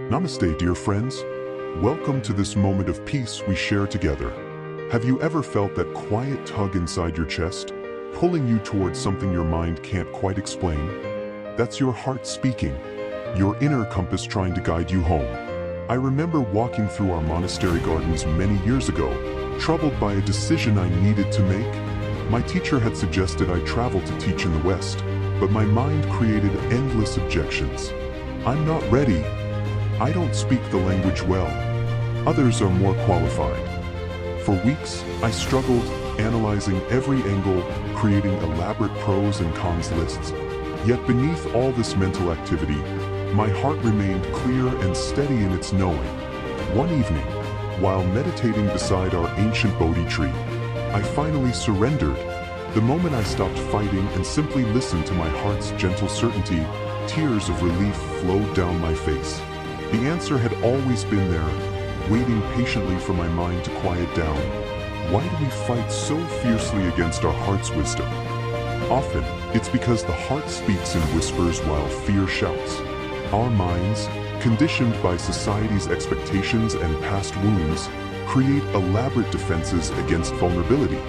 Namaste, dear friends. Welcome to this moment of peace we share together. Have you ever felt that quiet tug inside your chest, pulling you towards something your mind can't quite explain? That's your heart speaking, your inner compass trying to guide you home. I remember walking through our monastery gardens many years ago, troubled by a decision I needed to make. My teacher had suggested I travel to teach in the West, but my mind created endless objections. I'm not ready. I don't speak the language well. Others are more qualified. For weeks, I struggled, analyzing every angle, creating elaborate pros and cons lists. Yet beneath all this mental activity, my heart remained clear and steady in its knowing. One evening, while meditating beside our ancient Bodhi tree, I finally surrendered. The moment I stopped fighting and simply listened to my heart's gentle certainty, tears of relief flowed down my face. The answer had always been there, waiting patiently for my mind to quiet down. Why do we fight so fiercely against our heart's wisdom? Often, it's because the heart speaks in whispers while fear shouts. Our minds, conditioned by society's expectations and past wounds, create elaborate defenses against vulnerability.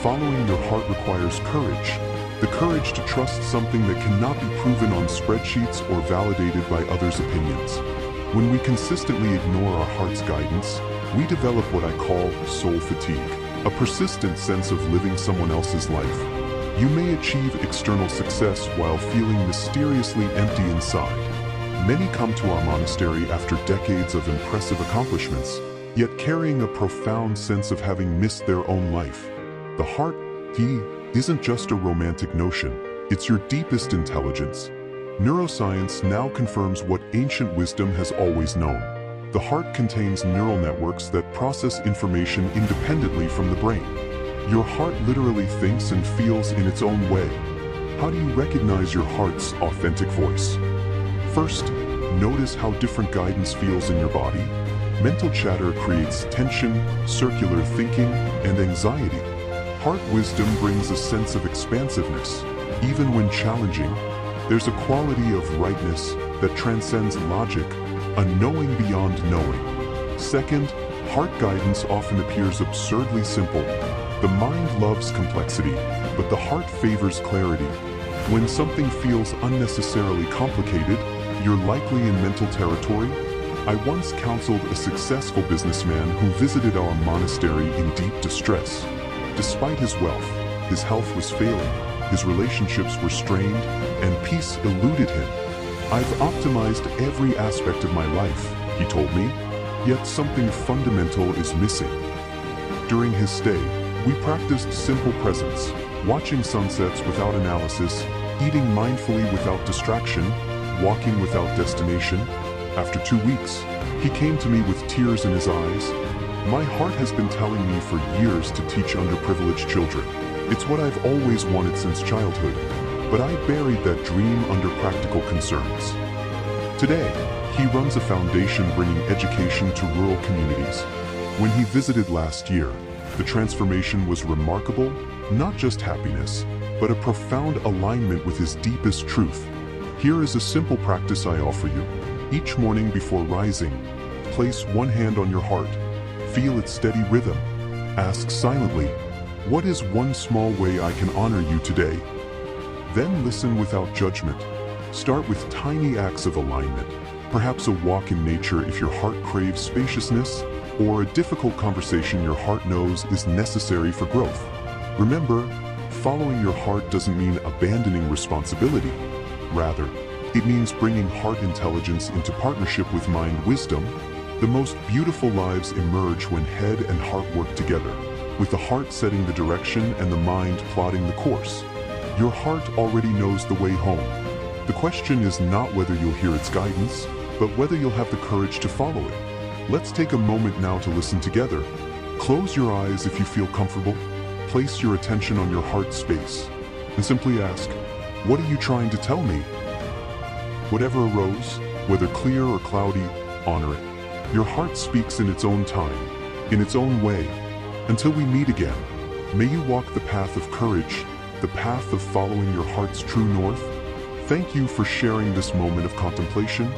Following your heart requires courage. The courage to trust something that cannot be proven on spreadsheets or validated by others' opinions. When we consistently ignore our heart's guidance, we develop what I call soul fatigue, a persistent sense of living someone else's life. You may achieve external success while feeling mysteriously empty inside. Many come to our monastery after decades of impressive accomplishments, yet carrying a profound sense of having missed their own life. The heart, isn't just a romantic notion, it's your deepest intelligence. Neuroscience now confirms what ancient wisdom has always known. The heart contains neural networks that process information independently from the brain. Your heart literally thinks and feels in its own way. How do you recognize your heart's authentic voice? First, notice how different guidance feels in your body. Mental chatter creates tension, circular thinking, and anxiety. Heart wisdom brings a sense of expansiveness. Even when challenging, there's a quality of rightness that transcends logic, a knowing beyond knowing. Second, heart guidance often appears absurdly simple. The mind loves complexity, but the heart favors clarity. When something feels unnecessarily complicated, you're likely in mental territory. I once counseled a successful businessman who visited our monastery in deep distress. Despite his wealth, his health was failing, his relationships were strained, and peace eluded him. I've optimized every aspect of my life, he told me, yet something fundamental is missing. During his stay, we practiced simple presence, watching sunsets without analysis, eating mindfully without distraction, walking without destination. After 2 weeks, he came to me with tears in his eyes. My heart has been telling me for years to teach underprivileged children. It's what I've always wanted since childhood, but I buried that dream under practical concerns. Today, he runs a foundation bringing education to rural communities. When he visited last year, the transformation was remarkable, not just happiness, but a profound alignment with his deepest truth. Here is a simple practice I offer you. Each morning before rising, place one hand on your heart. Feel its steady rhythm. Ask silently, what is one small way I can honor you today? Then listen without judgment. Start with tiny acts of alignment, perhaps a walk in nature if your heart craves spaciousness, or a difficult conversation your heart knows is necessary for growth. Remember, following your heart doesn't mean abandoning responsibility. Rather, it means bringing heart intelligence into partnership with mind wisdom. The most beautiful lives emerge when head and heart work together, with the heart setting the direction and the mind plotting the course. Your heart already knows the way home. The question is not whether you'll hear its guidance, but whether you'll have the courage to follow it. Let's take a moment now to listen together. Close your eyes if you feel comfortable. Place your attention on your heart space, and simply ask, what are you trying to tell me? Whatever arose, whether clear or cloudy, honor it. Your heart speaks in its own time, in its own way. Until we meet again, may you walk the path of courage, the path of following your heart's true north. Thank you for sharing this moment of contemplation.